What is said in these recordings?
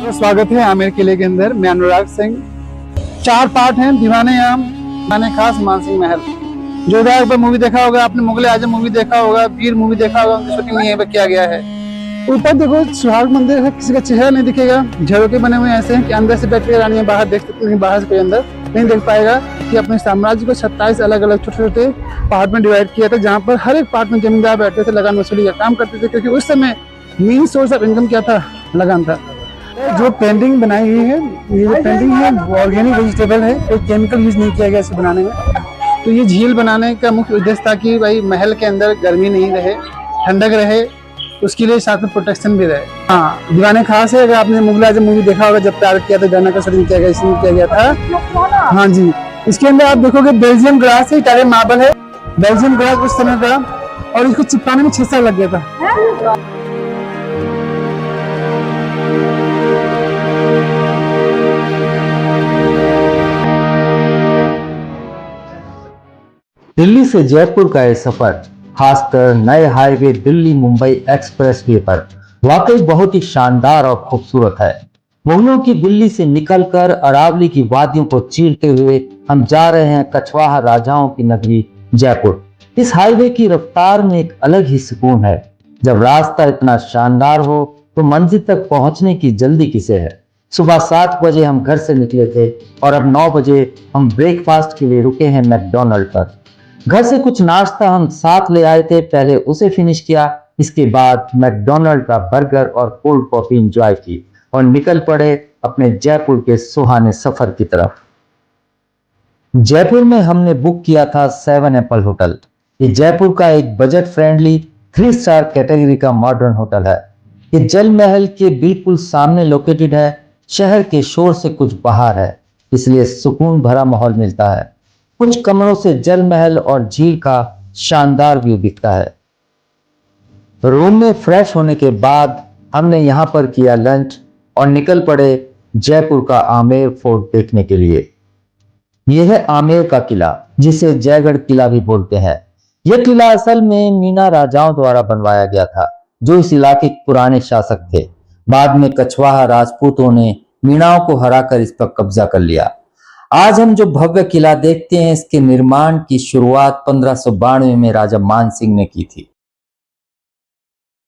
तो स्वागत है आमेर किले के अंदर। मैं अनुराग सिंह। 4 पार्ट हैं, दीवाने आम, दीवाने खास, मानसिंह महल। जो पर मूवी देखा होगा आपने, मुगले आजम मूवी देखा होगा, वीर मूवी देखा होगा, उनकी शूटिंग यहीं पर किया गया है। ऊपर देखो सुहाग मंदिर है, किसी का चेहरा नहीं दिखेगा। झरोके बने हुए ऐसे हैं कि अंदर से बैठ के रानियां बाहर देख सकती हैं, बाहर से कोई अंदर नहीं देख पाएगा। कि अपने साम्राज्य को 27 अलग अलग छोटे छोटे पार्ट में डिवाइड किया था, जहाँ पर हर एक पार्ट में जमींदार बैठते थे, लगान वसूली का काम करते थे, क्योंकि उस समय मेन सोर्स ऑफ इनकम क्या था? लगान था। जो पेंटिंग बनाई हुई है, ये जो पेंटिंग है ऑर्गेनिक वेजिटेबल है, कोई केमिकल यूज नहीं किया गया इसे बनाने में। तो ये झील बनाने का मुख्य उद्देश्य था कि भाई महल के अंदर गर्मी नहीं रहे, ठंडक रहे, उसके लिए साथ में प्रोटेक्शन भी रहे। हाँ, दीवाने खास है। अगर आपने मुगल आजम मूवी देखा होगा, जब प्यार किया था डायना का शूटिंग किया गया, इसमें किया गया था। हाँ जी, इसके अंदर आप देखोगे बेल्जियम ग्लास है, इटालियन मार्बल है, बेल्जियम ग्लास उस समय का, और इसको चिपकाने में 6 साल लग गया था। दिल्ली से जयपुर का यह सफर, खासकर नए हाईवे दिल्ली मुंबई एक्सप्रेसवे पर, वाकई बहुत ही शानदार और खूबसूरत है। मुगलों की दिल्ली से निकलकर अरावली की वादियों को चीरते हुए हम जा रहे हैं कछवाहा राजाओं की नगरी जयपुर। इस हाईवे की रफ्तार में एक अलग ही सुकून है। जब रास्ता इतना शानदार हो तो मंजिल तक पहुंचने की जल्दी किसे है। सुबह 7 बजे हम घर से निकले थे और अब 9 बजे हम ब्रेकफास्ट के लिए रुके हैं मैकडॉनल्ड पर। घर से कुछ नाश्ता हम साथ ले आए थे, पहले उसे फिनिश किया, इसके बाद मैकडॉनल्ड का बर्गर और कोल्ड कॉफी एंजॉय की और निकल पड़े अपने जयपुर के सुहाने सफर की तरफ। जयपुर में हमने बुक किया था 7 एप्पल होटल। ये जयपुर का एक बजट फ्रेंडली 3 स्टार कैटेगरी का मॉडर्न होटल है। ये जल महल के बिल्कुल सामने लोकेटेड है, शहर के शोर से कुछ बाहर है, इसलिए सुकून भरा माहौल मिलता है। कुछ कमरों से जल महल और झील का शानदार व्यू दिखता है। रूम में फ्रेश होने के बाद हमने यहाँ पर किया लंच और निकल पड़े जयपुर का आमेर फोर्ट देखने के लिए। यह है आमेर का किला, जिसे जयगढ़ किला भी बोलते हैं। यह किला असल में मीना राजाओं द्वारा बनवाया गया था, जो इस इलाके के पुराने शासक थे। बाद में कछवाहा राजपूतों ने मीणाओं को हराकर इस पर कब्जा कर लिया। आज हम जो भव्य किला देखते हैं, इसके निर्माण की शुरुआत 1592 में राजा मानसिंह ने की थी।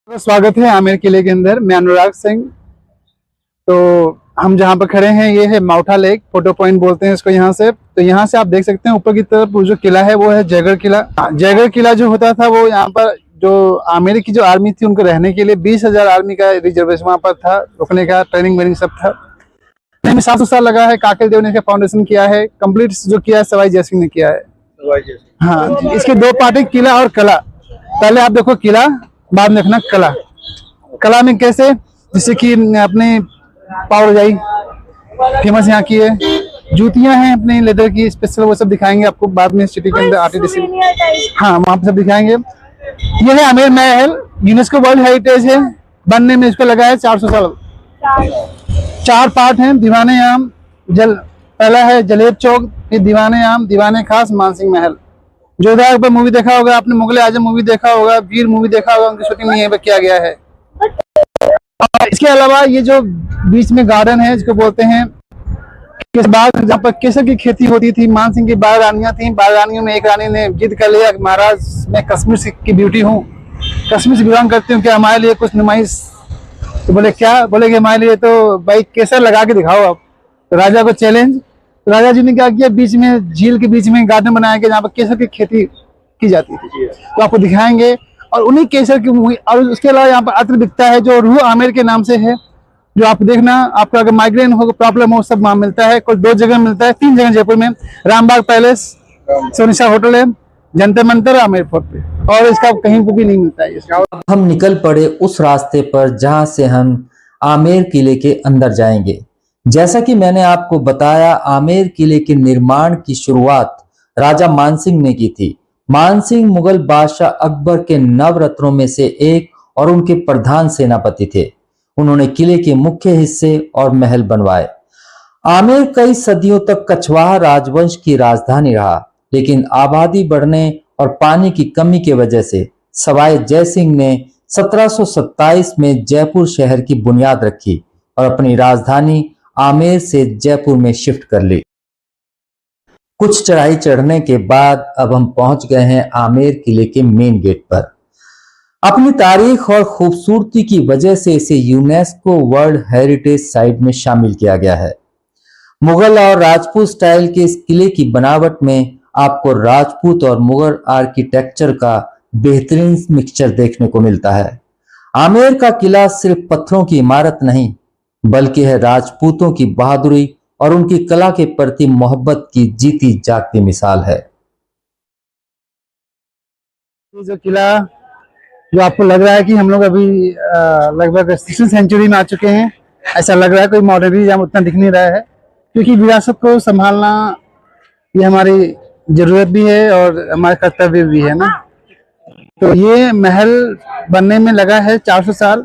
स्वागत है आमेर किले के अंदर। मैं अनुराग सिंह। तो हम जहाँ पर खड़े हैं, ये है माउठा लेक, फोटो पॉइंट बोलते हैं इसको। यहाँ से तो यहाँ से आप देख सकते हैं ऊपर की तरफ जो किला है वो है जयगढ़ किला। जयगढ़ किला जो होता था, वो यहाँ पर जो आमेर की जो आर्मी थी, उनको रहने के लिए 20,000 आर्मी का रिजर्वेशन वहाँ पर था, रुकने का, ट्रेनिंग वेनिंग सब था। 700 साल लगा है। काकल देव ने इसका फाउंडेशन किया है, कंप्लीट जो किया है सवाई जयसिंह ने किया है। हाँ, इसके 2 पार्ट है, किला और कला। पहले आप देखो किला, बाद में देखना कला। कला में कैसे, जैसे कि अपने पाव रजाई फेमस यहाँ की है, जूतियां हैं अपने लेदर की स्पेशल, वो सब दिखाएंगे आपको बाद में सिटी के अंदर आर्टिफिशियल। हाँ, वहाँ पे सब दिखाएंगे। ये है आमेर महल, यूनेस्को वर्ल्ड हेरिटेज है। बनने में इसको लगा है 400 साल। 4 पार्ट हैं, दीवाने आम, पहला है जलेब चौक, फिर दीवाने आम, दीवाने खास, मानसिंह महल। जो पर मूवी देखा होगा आपने, मुगले आजम मूवी देखा होगा, वीर मूवी देखा होगा, उनकी शूटिंग यहीं पर किया गया है। और इसके अलावा ये जो बीच में गार्डन है, जिसको बोलते हैं बाग, जहाँ पर केसर की खेती होती थी। मानसिंह की 12 रानियां थी। 12 रानियों में एक रानी ने जिद कर लिया, महाराज मैं कश्मीर की ब्यूटी हूँ, कश्मीर से बिलोंग करती हूँ, क्या हमारे लिए कुछ नुमाइश? तो बोले क्या? बोले कि हमारे लिए तो भाई केसर लगा के दिखाओ आप। तो राजा को चैलेंज। तो राजा जी ने क्या किया, बीच में झील के बीच में गार्डन बनाया गया, जहाँ पर केसर की खेती की जाती थी। तो आपको दिखाएंगे, और उन्हीं केसर की मूवी। और उसके अलावा यहाँ पर अत्र बिकता है, जो रूह आमेर के नाम से है, जो आप देखना, आपको अगर माइग्रेन हो, प्रॉब्लम हो, सब वहाँ मिलता है। कुछ 2 जगह मिलता है, 3 जगह जयपुर में, रामबाग पैलेस, सोनिशा होटल है, जंतर मंतर, आमेर फोर्ट पे, और इसका कहीं पर भी नहीं मिलता है। हम निकल पड़े उस रास्ते पर जहां से हम आमेर किले के अंदर जाएंगे। जैसा कि मैंने आपको बताया, आमेर किले के निर्माण की शुरुआत राजा मानसिंह ने की थी। मानसिंह मुगल बादशाह अकबर के नवरत्नों में से एक और उनके प्रधान सेनापति थे। उन्होंने किले के मुख्य हिस्से और महल बनवाए। आमेर कई सदियों तक कछवाहा राजवंश की राजधानी रहा, लेकिन आबादी बढ़ने और पानी की कमी की वजह से सवाई जयसिंह ने 1727 में जयपुर शहर की बुनियाद रखी। और अपनी राजधानी आमेर से जयपुर में शिफ्ट कर ली। कुछ चढ़ाई चढ़ने के बाद अब हम पहुंच गए हैं आमेर किले के मेन गेट पर। अपनी तारीख और खूबसूरती की वजह से इसे यूनेस्को वर्ल्ड हेरिटेज साइट में शामिल किया गया है। मुगल और राजपूत स्टाइल के इस किले की बनावट में आपको राजपूत और मुगल आर्किटेक्चर का बेहतरीन मिक्सचर देखने को मिलता है। आमेर का किला सिर्फ पत्थरों की इमारत नहीं, बल्कि है राजपूतों की बहादुरी और उनकी कला के प्रति मोहब्बत की जीती जागती मिसाल है। ये जो किला जो आपको लग रहा है कि हम लोग अभी लगभग 16वीं सेंचुरी में आ चुके हैं, ऐसा लग रहा है। कोई मॉडर्निज्म उतना दिख नहीं रहा है, क्योंकि विरासत को संभालना ये हमारी जरूरत भी है और हमारा कर्तव्य भी है ना। तो ये महल बनने में लगा है 400 साल,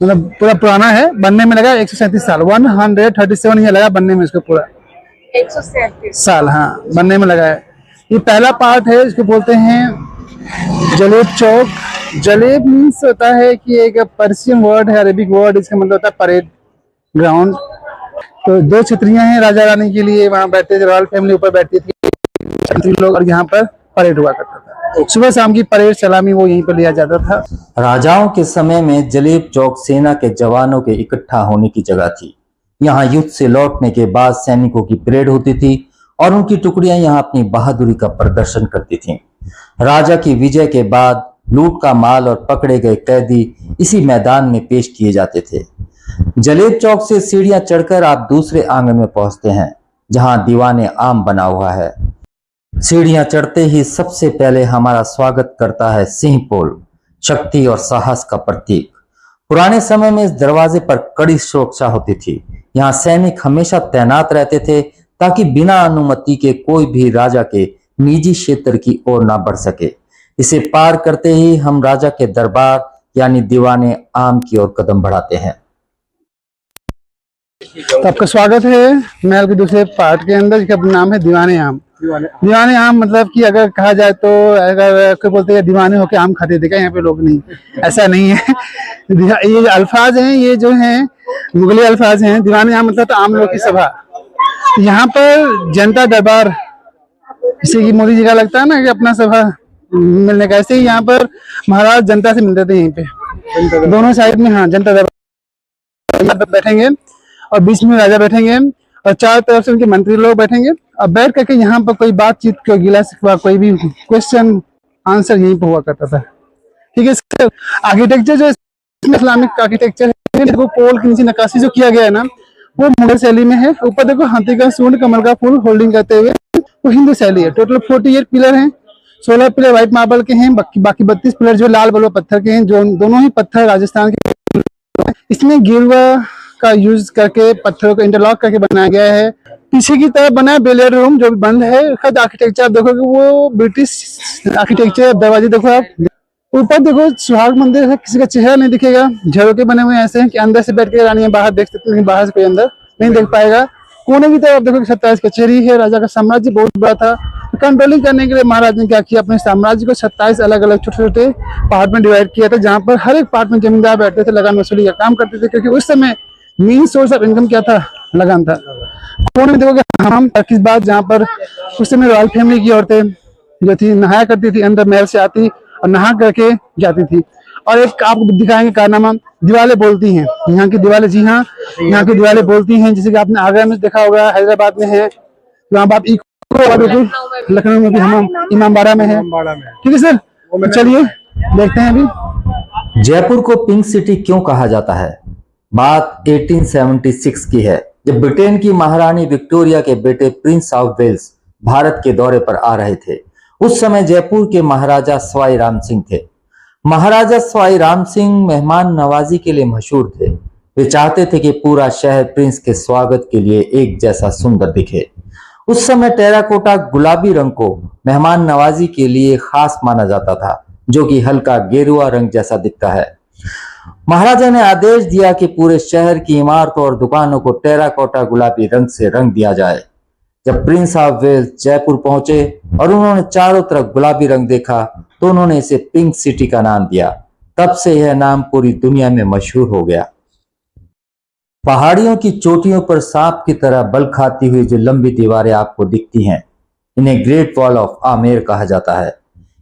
मतलब पूरा पुराना है। बनने में लगा 137 साल, 137 ये लगा बनने में, इसको पूरा 137 साल हाँ बनने में लगा है। ये पहला पार्ट है, इसको बोलते हैं जलेब चौक। जलेब मीन्स होता है कि एक पर्शियन वर्ड है, अरेबिक वर्ड, इसका मतलब होता है परेड ग्राउंड। तो दो छतरियां हैं राजा रानी के लिए, वहां बैठते थे, रॉयल फैमिली ऊपर बैठती थी छतरी लोग, और यहाँ पर परेड हुआ करता था। सुबह शाम की परेड सलामी वो यहीं पर लिया जाता था। राजाओं के समय में जलेब चौक सेना के जवानों के इकट्ठा होने की जगह थी। यहाँ युद्ध से लौटने के बाद सैनिकों की परेड होती थी और उनकी टुकड़ियां यहाँ अपनी बहादुरी का प्रदर्शन करती थीं। राजा की विजय के बाद लूट का माल और पकड़े गए कैदी इसी मैदान में पेश किए जाते थे। जलेब चौक से सीढ़ियां चढ़कर आप दूसरे आंगन में पहुंचते हैं, जहां दीवाने आम बना हुआ है। सीढ़ियां चढ़ते ही सबसे पहले हमारा स्वागत करता है सिंह पोल, शक्ति और साहस का प्रतीक। पुराने समय में इस दरवाजे पर कड़ी सुरक्षा होती थी। यहाँ सैनिक हमेशा तैनात रहते थे ताकि बिना अनुमति के कोई भी राजा के निजी क्षेत्र की ओर ना बढ़ सके। इसे पार करते ही हम राजा के दरबार यानी दीवाने आम की ओर कदम बढ़ाते हैं। तो आपका स्वागत है महल के दूसरे पार्ट के अंदर, जिसका नाम है दीवाने आम। दीवाने आम मतलब कि अगर कहा जाए तो, अगर कोई बोलते हैं दीवाने होके आम खाते थे क्या यहाँ पे लोग, नहीं, ऐसा नहीं है। ये अल्फाज हैं, ये जो हैं मुगली अल्फाज हैं। दीवाने आम मतलब तो आम लोग की सभा। यहाँ पर जनता दरबार, जैसे कि मोदी जी का लगता है ना कि अपना सभा मिलने का, ऐसे ही यहाँ पर महाराज जनता से मिलते थे। यहीं पे दोनों साइड में हाँ जनता दरबार बैठेंगे और बीच में राजा बैठेंगे और चारों तरफ से उनके मंत्री लोग बैठेंगे, और बैठ करके यहाँ पर कोई बातचीत, कोई गिला शिकवा, कोई भी क्वेश्चन आंसर यहीं पर हुआ करता था। ठीक है। इसका आर्किटेक्चर जो इस्लामिक आर्किटेक्चर है, देखो पोल के नीचे नक्काशी जो किया गया है ना, वो मुगल शैली में है। ऊपर देखो हाथी का सूंड कमल का फूल होल्डिंग करते हुए, वो हिंदू शैली है। टोटल 48 पिलर हैं, 16 पिलर व्हाइट मार्बल के हैं, बाकी 32 पिलर जो लाल बलुआ पत्थर के हैं, जो दोनों ही पत्थर राजस्थान के। इसमें गेरुआ का यूज करके पत्थरों को इंटरलॉक करके बनाया गया है। पीछे की तरफ बना है बेलियर रूम, जो भी बंद है। उसका आर्किटेक्चर आप देखोगे वो ब्रिटिश आर्किटेक्चर। दरवाजे देखो आप, ऊपर देखो सुहाग मंदिर है, किसी का चेहरा नहीं दिखेगा, झरोके बने हुए ऐसे हैं कि अंदर से बैठ के रानी बाहर देख सकते हैं, बाहर से कोई अंदर नहीं देख पाएगा। कोने की तरफ देखो 27 कचहरी है। राजा का साम्राज्य बहुत बड़ा था। कंट्रोलिंग करने के लिए महाराज ने क्या किया, अपने साम्राज्य को 27 अलग अलग छोटे छोटे पार्ट में डिवाइड किया था, जहां पर हर एक पार्ट में जमींदार बैठते थे, लगान वसूली का काम करते थे, क्योंकि उस समय मेन सोर्स ऑफ इनकम क्या था, लगान था। कोने में देखोगे हमाम किस बात, जहाँ पर उस समय रॉयल फैमिली की औरतें जो थी नहाया करती थी, अंदर महल से आती और नहा करके जाती थी। और एक आपको दिखाएंगे कारनामा, दीवारें बोलती हैं। यहाँ की दीवारें, जी हाँ, यहाँ की दीवारें बोलती हैं। जैसे कि आपने आगरा में देखा होगा, हैदराबाद में है, वहाँ बात लखनऊ में भी, हम इमामबाड़ा में है। ठीक है सर, चलिए देखते हैं अभी। जयपुर को पिंक सिटी क्यों कहा जाता है? बात 1876 की है, जब ब्रिटेन की महारानी विक्टोरिया के बेटे प्रिंस ऑफ वेल्स भारत के दौरे पर आ रहे थे। उस समय जयपुर के महाराजा सवाई राम सिंह थे। महाराजा सवाई राम सिंह मेहमान नवाजी के लिए मशहूर थे। वे चाहते थे कि पूरा शहर प्रिंस के स्वागत के लिए एक जैसा सुंदर दिखे। उस समय टेराकोटा गुलाबी रंग को मेहमान नवाजी के लिए खास माना जाता था, जो कि हल्का गेरुआ रंग जैसा दिखता है। महाराजा ने आदेश दिया कि पूरे शहर की इमारतों और दुकानों को टेराकोटा गुलाबी रंग से रंग दिया जाए। जब प्रिंस ऑफ वेल्स जयपुर पहुंचे और उन्होंने चारों तरफ गुलाबी रंग देखा, तो उन्होंने इसे पिंक सिटी का नाम दिया। तब से यह नाम पूरी दुनिया में मशहूर हो गया। पहाड़ियों की चोटियों पर सांप की तरह बल खाती हुई जो लंबी दीवारें आपको दिखती हैं, इन्हें ग्रेट वॉल ऑफ आमेर कहा जाता है।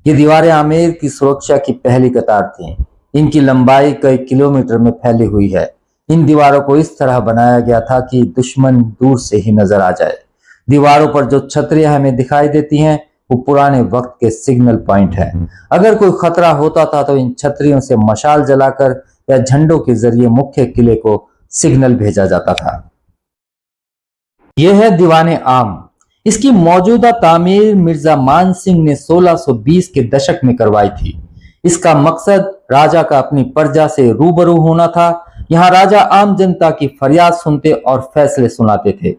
ये दीवारें आमेर की सुरक्षा की पहली कतार थीं। इनकी लंबाई कई किलोमीटर में फैली हुई है। इन दीवारों को इस तरह बनाया गया था कि दुश्मन दूर से ही नजर आ जाए। दीवारों पर जो छतरियां हमें दिखाई देती हैं, वो पुराने वक्त के सिग्नल पॉइंट है। अगर कोई खतरा होता था तो इन छतरियों से मशाल जलाकर या झंडों के जरिए मुख्य किले को सिग्नल भेजा जाता था। यह है दीवाने आम। इसकी मौजूदा तामीर मिर्जा मान सिंह ने 1620 के दशक में करवाई थी। इसका मकसद राजा का अपनी प्रजा से रूबरू होना था। यहाँ राजा आम जनता की फरियाद सुनते और फैसले सुनाते थे।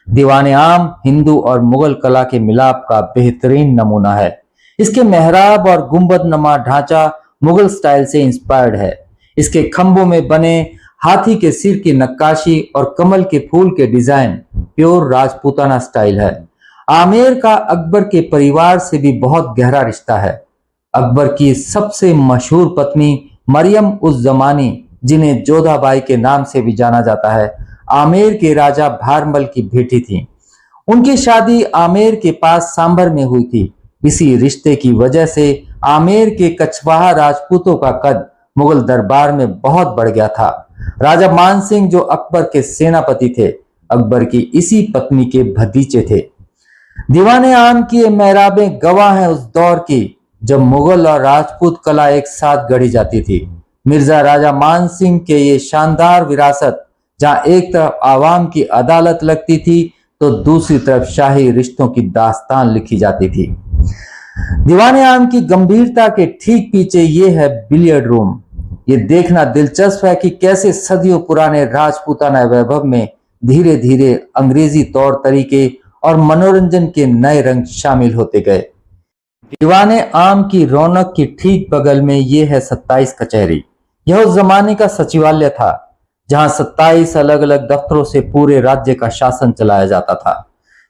दीवाने आम हिंदू और मुगल कला के मिलाप का बेहतरीन नमूना है। इसके मेहराब और गुंबद नमा ढांचा मुगल स्टाइल से इंस्पायर्ड है। इसके खंभों में बने हाथी के सिर की नक्काशी और कमल के फूल के डिजाइन प्योर राजपूताना स्टाइल है। आमेर का अकबर के परिवार से भी बहुत गहरा रिश्ता है। अकबर की सबसे मशहूर पत्नी मरियम उस जमानी, जिन्हें जोधाबाई के नाम से भी जाना जाता है, आमेर के राजा भारमल की बेटी थी। उनकी शादी आमेर के पास सांभर में हुई थी। इसी रिश्ते की वजह से आमेर के कछवाहा राजपूतों का कद मुगल दरबार में बहुत बढ़ गया था। राजा मानसिंह जो अकबर के सेनापति थे, अकबर की इसी पत्नी के भतीजे थे। दीवाने आम की ये मेहराबें गवाह हैं उस दौर की जब मुगल और राजपूत कला एक साथ गढ़ी जाती थी। मिर्जा राजा मान सिंह के ये शानदार विरासत, जहां एक तरफ आवाम की अदालत लगती थी तो दूसरी तरफ शाही रिश्तों की दास्तान लिखी जाती थी। दीवाने आम की गंभीरता के ठीक पीछे ये है बिलियर्ड रूम। ये देखना दिलचस्प है कि कैसे सदियों पुराने राजपूताना वैभव में धीरे धीरे अंग्रेजी तौर तरीके और मनोरंजन के नए रंग शामिल होते गए। दीवाने आम की रौनक की ठीक बगल में ये है 27 कचहरी। यह उस जमाने का सचिवालय था जहां 27 अलग अलग दफ्तरों से पूरे राज्य का शासन चलाया जाता था।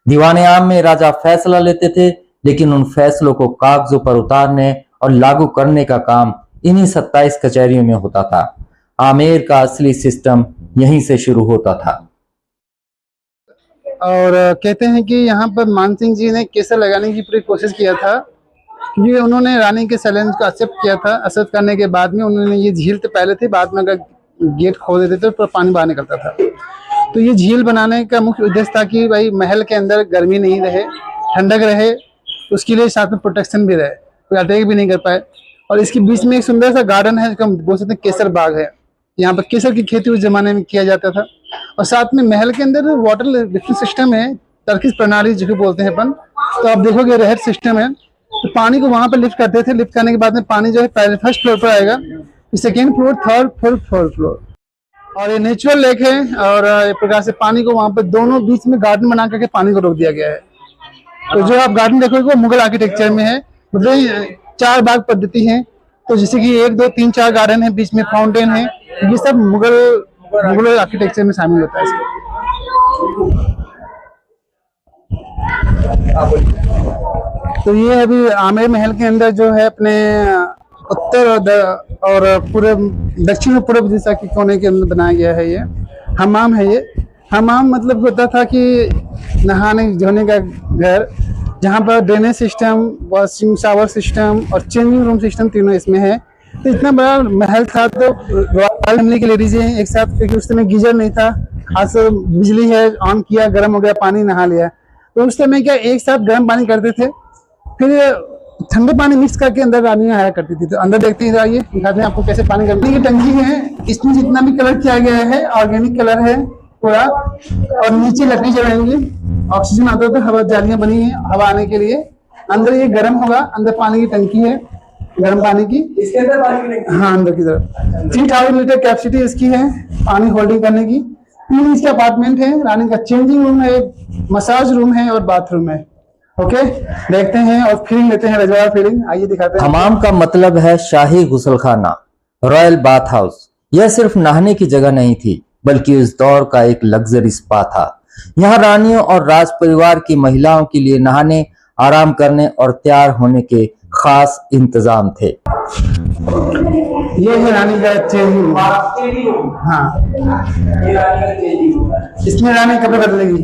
दीवाने आम में राजा फैसला लेते थे, लेकिन उन फैसलों को कागजों पर उतारने और लागू करने का काम इन्हीं 27 कचहरियों में होता था। आमेर का असली सिस्टम यहीं से शुरू होता था। और कहते हैं कि यहाँ पर मानसिंह जी ने केसर लगाने की पूरी कोशिश किया था, क्योंकि उन्होंने रानी के चैलेंज को एक्सेप्ट किया था। एक्सेप्ट करने के बाद में उन्होंने ये झील तो पहले थी, बाद में अगर गेट खोल देते थे तो पानी बाहर निकलता था। तो ये झील बनाने का मुख्य उद्देश्य था कि भाई महल के अंदर गर्मी नहीं रहे, ठंडक रहे, उसके लिए साथ में प्रोटेक्शन भी रहे, कोई अटैक भी नहीं कर पाए। और इसके बीच में एक सुंदर सा गार्डन है जिसको हम बोल सकते हैं केसर बाग है। यहाँ पर केसर की खेती उस जमाने में किया जाता था। और साथ में महल के अंदर वाटर लिफ्टिंग सिस्टम है, टर्किश प्रणाली जिसको बोलते हैं अपन। तो आप देखोगे रहर सिस्टम है, तो पानी को वहां पर लिफ्ट करते थे। लिफ्ट करने के बाद में पानी जो है पहले फर्स्ट फ्लोर पर आएगा, second floor, third, fourth floor. और ये नेचुरल लेक है और एक प्रकार से पानी को वहां पर दोनों बीच में गार्डन बना करके पानी को रोक दिया गया है। तो जो आप गार्डन देखोगे वो मुगल आर्किटेक्चर में है, मतलब 4 बाग पद्धति है। तो जैसे कि 1, 2, 3, 4 गार्डन है, बीच में फाउंटेन है, ये सब मुगल आर्किटेक्चर में शामिल होता है। तो ये अभी आमेर महल के अंदर जो है अपने उत्तर और पूरे दक्षिण और पूर्व दिशा के कोने के अंदर बनाया गया है। ये हमाम है। ये हमाम मतलब होता था कि नहाने धोने का घर, जहाँ पर drainage system, washing shower system और चेंजिंग रूम सिस्टम तीनों इसमें है। तो इतना बड़ा महल था, तो रॉयल फैमिली की लेडीजें एक साथ, क्योंकि उस समय गीजर नहीं था, खास बिजली है, ऑन किया, गर्म हो गया पानी, नहा लिया। तो उस समय क्या एक साथ गर्म पानी करते थे, फिर ठंडे पानी मिक्स करके अंदर रानियां आया करती थी। तो अंदर देखते ही आइए दिखाते हैं आपको कैसे पानी करने की टंकी है। इसमें जितना भी कलर किया गया है ऑर्गेनिक कलर है पूरा। और नीचे लकड़ी जलाएंगे, ऑक्सीजन आता है, तो हवा जालियां बनी है हवा आने के लिए। अंदर ये गर्म होगा, अंदर पानी की टंकी है गर्म पानी की, इसके अंदर पानी की टंकी, हाँ अंदर की तरफ 3000 लीटर कैपेसिटी इसकी है पानी होल्डिंग करने की। 3 इसके अपार्टमेंट है, रानी का चेंजिंग रूम है, मसाज रूम है और बाथरूम है। ओके, देखते हैं और फीलिंग लेते हैं, रजवाड़ा फीलिंग। आइए दिखाते हैं। हमाम का मतलब है शाही गुसलखाना, रॉयल बाथ हाउस। यह सिर्फ नहाने की जगह नहीं थी, बल्कि उस दौर का एक लग्जरी स्पा था। यहाँ रानियों और राज परिवार की महिलाओं के लिए नहाने, आराम करने और तैयार होने के खास इंतजाम थे। ये है रानी का चेंजिंग रूम। हाँ, इसमें रानी कपड़े बदलेगी।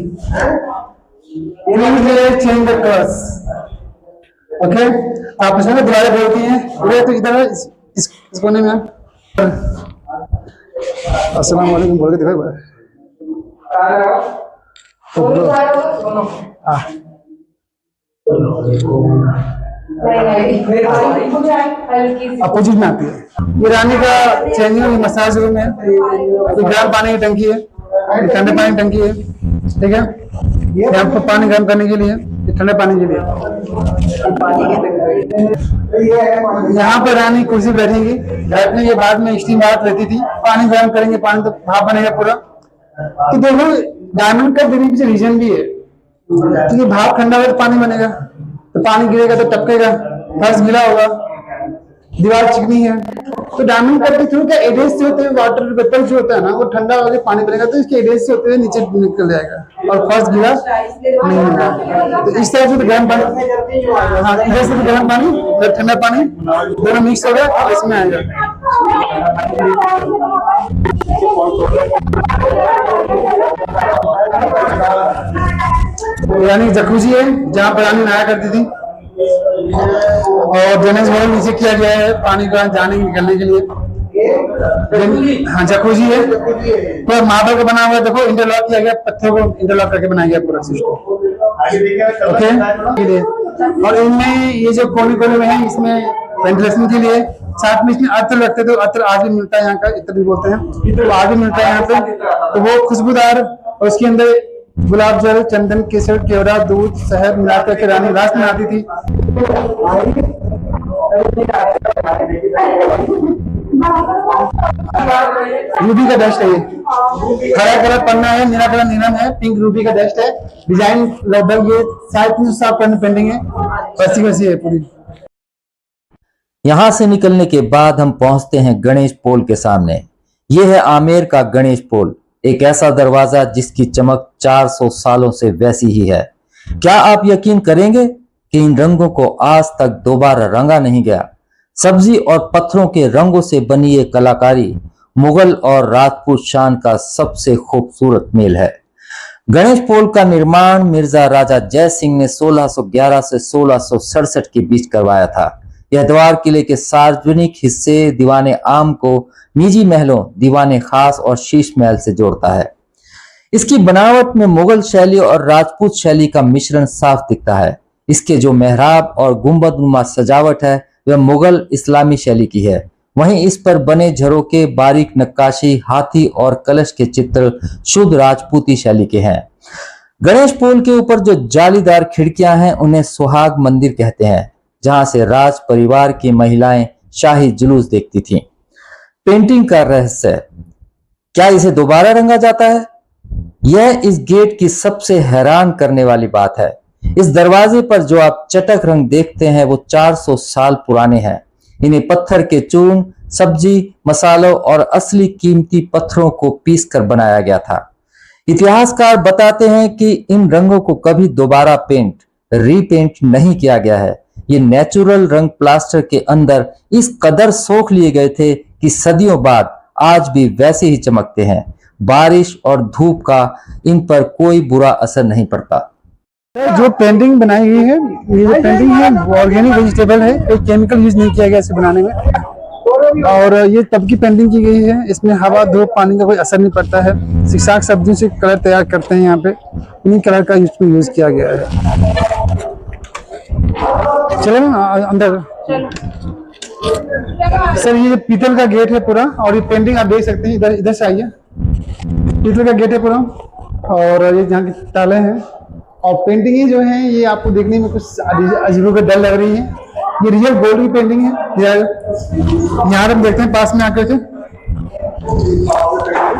Change the colours. ओके, आप इसमें दोबारा बोलती हैं, तो इधर इस कोने में अस्सलाम वालेकुम बोल के देखो एक अपोजिट में आती है। ये रानी का चेंजिंग मसाज रूम है। गर्म पानी की टंकी है, ठंडे पानी की टंकी है, ठीक है। यहाँ पर पानी गर्म करने के लिए, ठंडे पानी के लिए। यहाँ पर रानी कुर्सी बैठेंगी, बैठने के बाद में स्टीम बात रहती थी। पानी गर्म करेंगे, पानी तो भाप बनेगा पूरा। तो देखो डायमंड का देने पीछे रीजन भी है, क्योंकि भाप ठंडा होगा तो पानी बनेगा, तो पानी गिरेगा तो टपकेगा, फर्श गीला होगा, दीवार चिकनी है। तो डायमंड कट के थ्रू क्या एडेज से होते हुए वाटर वेपर जो होता है ना, वो ठंडा होकर पानी बनेगा, तो इसके एडेज से होते हुए नीचे निकल जाएगा और फर्श गीला नहीं होगा। तो इस तरह से तो गर्म पानी, हाँ इधर से तो गर्म पानी और ठंडा पानी दोनों मिक्स होगा और इसमें आएगा। यानी जकूजी है जहाँ पर रानी नहाया करती थी, और ड्रेनेज वाल नीचे किया गया है पानी का जाने निकलने के लिए। हाँ जकूजी है, पूरा मार्बल का बना हुआ है। देखो इंटरलॉक किया गया, पत्थर को इंटरलॉक करके बनाया गया पूरा सिस्टम। ओके, और इनमें ये जो कोने कोने में है, इसमें वेंटिलेशन के लिए साथ में इसमें अत्र रखते, तो अत्र आज भी मिलता है यहाँ का, इत्र भी बोलते हैं, तो आज भी मिलता है यहाँ पे। तो वो खुशबूदार, और उसके अंदर गुलाब जल, चंदन, केसर, केवड़ा, दूध, शहद मिला करके रानी रास बनाती थी। रूबी का डस्ट है ये, हरा कलर पन्ना है, नीला कलर नीलम है, पिंक रूबी का डस्ट है। डिजाइन लगभग ये 350 करने पेंडिंग है, वैसी वैसी है पूरी। यहाँ से निकलने के बाद हम पहुंचते हैं गणेश पोल के सामने। यह है आमेर का गणेश पोल, एक ऐसा दरवाजा जिसकी चमक 400 सालों से वैसी ही है। क्या आप यकीन करेंगे कि इन रंगों को आज तक दोबारा रंगा नहीं गया। सब्जी और पत्थरों के रंगों से बनी ये कलाकारी मुगल और राजपूत शान का सबसे खूबसूरत मेल है। गणेश पोल का निर्माण मिर्जा राजा जय सिंह ने 1611 से 1667 के बीच करवाया था। यह द्वार किले के सार्वजनिक हिस्से दीवाने आम को निजी महलों, दीवाने खास और शीश महल से जोड़ता है। इसकी बनावट में मुगल शैली और राजपूत शैली का मिश्रण साफ दिखता है। इसके जो मेहराब और गुंबदनुमा सजावट है वह मुगल इस्लामी शैली की है। वहीं इस पर बने झरोके, बारीक नक्काशी, हाथी और कलश के चित्र शुद्ध राजपूती शैली के हैं। गणेश पोल के ऊपर जो जालीदार खिड़कियां हैं उन्हें सुहाग मंदिर कहते हैं, जहां से राज परिवार की महिलाएं शाही जुलूस देखती थीं। पेंटिंग का रहस्य, क्या इसे दोबारा रंगा जाता है? यह इस गेट की सबसे हैरान करने वाली बात है। इस दरवाजे पर जो आप चटक रंग देखते हैं वो 400 साल पुराने हैं। इन्हें पत्थर के चूर्ण, सब्जी, मसालों और असली कीमती पत्थरों को पीसकर बनाया गया था। इतिहासकार बताते हैं कि इन रंगों को कभी दोबारा रीपेंट नहीं किया गया है। ये नेचुरल रंग प्लास्टर के अंदर इस कदर सोख लिए गए थे कि सदियों बाद आज भी वैसे ही चमकते हैं। बारिश और धूप का इन पर कोई बुरा असर नहीं पड़ता। जो पेंटिंग बनाई गई है, ये जो पेंटिंग है ऑर्गेनिक वेजिटेबल है, कोई केमिकल यूज नहीं किया गया इसे बनाने में, और ये तब की पेंटिंग की गई है। इसमें हवा, धूप, पानी का कोई असर नहीं पड़ता है। साग सब्जियों से कलर तैयार करते हैं यहाँ पे, उन्हीं कलर का इसमें यूज किया गया है। चलो अंदर। सर ये पीतल का गेट है पूरा, और ये पेंटिंग आप देख सकते हैं। इधर से आइए, पीतल का गेट है पूरा, और ये जहाँ के ताले हैं, और पेंटिंग जो है ये आपको देखने में कुछ अजीबोगरीब लग रही है। ये रियल गोल्ड की पेंटिंग है। यहाँ हम देखते हैं पास में आकर के,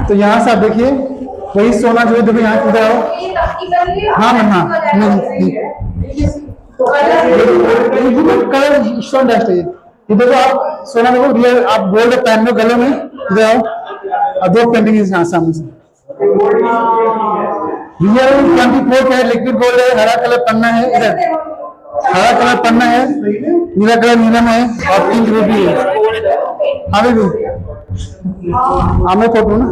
तो यहाँ से आप देखिए वही सोना जो है, देखो यहाँ इधर आओ। हाँ नहीं कलर स्टोन डस्ट है ये देखो आप सोना देखो रियल, आप गोल्ड पहन लो गले में। इधर आओ, और दो पेंटिंग है सामने से। रियल 24 का लिक्विड गोल्ड है, हरा कलर पन्ना है, इधर हरा कलर पन्ना है, नीला कलर नीलम है, और पिंक रूबी है। अभी भी हमें फोटो ना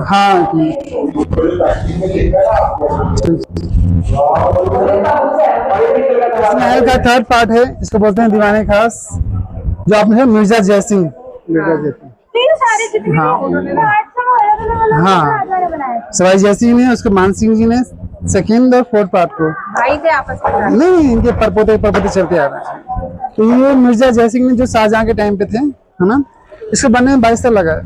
हाँ इस महल का थर्ड पार्ट है, इसको बोलते हैं दीवाने खास, जो आपने है मिर्जा जयसिंह। हाँ हाँ सवाई जयसिंह ने, उसको मान सिंह जी ने सेकेंड और फोर्थ पार्ट को भाई थे आपस में। नहीं, इनके परपोते चलते आ रहे हैं। तो ये मिर्जा जयसिंह ने जो शाहजहां के टाइम पे थे, है ना, इसको बनने में 22 साल लगा है।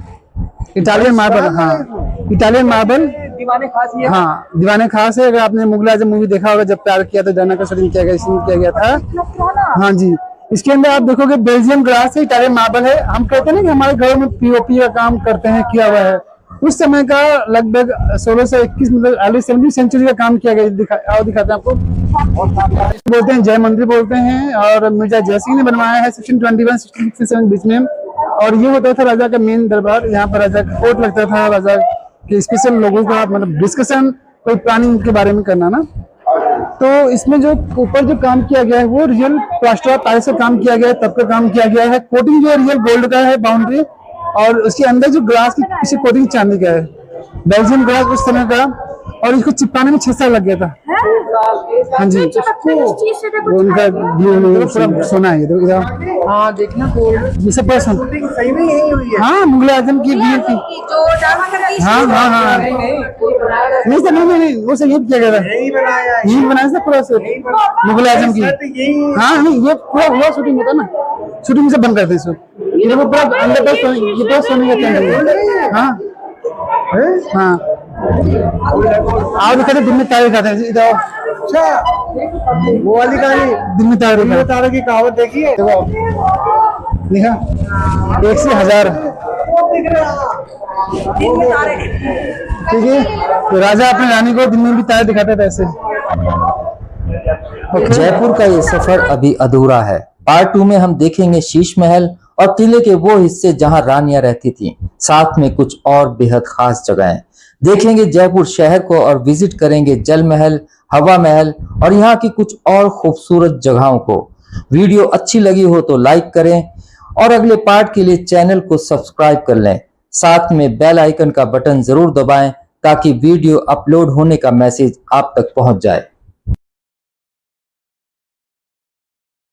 इटालियन मार्बल, हाँ इटालियन मार्बल, दीवाने खास ये हाँ दीवाने खास है। अगर आपने मुगल आजम मूवी देखा होगा, जब प्यार किया तो जाना का शूटिंग किया गया, इसमें किया गया था। हाँ जी, इसके अंदर आप देखोगे बेल्जियम ग्लास है, इटालियन मार्बल है। हम कहते हैं ना कि हमारे घरों में पीओपी का काम करते हैं, किया हुआ है। उस समय का लगभग 1621 मतलब अर्ली 17वीं सेंचुरी का काम किया गया। दिखाते हैं आपको, बोलते हैं जय मंदिर बोलते हैं, और मिर्जा जयसिंह ने बनवाया है 1621-1667 बीच में। और ये होता था राजा का मेन दरबार, यहाँ पर राजा का कोर्ट लगता था, राजा के स्पेशल लोगों का मतलब डिस्कशन, कोई प्लानिंग के बारे में करना ना। तो इसमें जो ऊपर जो काम किया गया है वो रियल प्लास्टर ऑफ पेरिस का काम किया गया है, तब का काम किया गया है। कोटिंग जो है रियल गोल्ड का है बाउंड्री, और उसके अंदर जो ग्लास की पीछे कोटिंग चांदी का है, बेल्जियम ग्लास उस समय का। और इसको चिपकाने में 6 साल लग गया था। हाँ जी, उनका पूरा सोना है इधर। हाँ देखना ये सब पूरा सोना सही में यही हुई है। हाँ मुगल आजम की वीर की। जो डामा करती हाँ हाँ हाँ नहीं सर, नहीं वो सब ये किया गया था, यही बनाया है। यही बनाया था पूरा मुगल आजम की। हाँ नहीं ये पूरा शूटिंग होता ना, शूटिंग से बंद करते हैं इसको। ये वो पूरा अंदर तक ये पूरा सोने का कैंडल है। हाँ हाँ आप दिखाते दिन में तारे दिखाते हैं इधर। अच्छा वो वाली कहानी, दिन में तारे तारों की कहावत देखी है। देखो देखा 1 से 1000 ठीक है। तो राजा अपने रानी को दिन में भी तारे दिखाते थे ऐसे। जयपुर का ये सफर अभी अधूरा है। पार्ट 2 में हम देखेंगे शीश महल और किले के वो हिस्से जहां रानियां रहती थीं, साथ में कुछ और बेहद खास जगहें देखेंगे जयपुर शहर को, और विजिट करेंगे जल महल, हवा महल और यहाँ की कुछ और खूबसूरत जगहों को। वीडियो अच्छी लगी हो तो लाइक करें और अगले पार्ट के लिए चैनल को सब्सक्राइब कर लें। साथ में बेल आइकन का बटन जरूर दबाएं ताकि वीडियो अपलोड होने का मैसेज आप तक पहुंच जाए।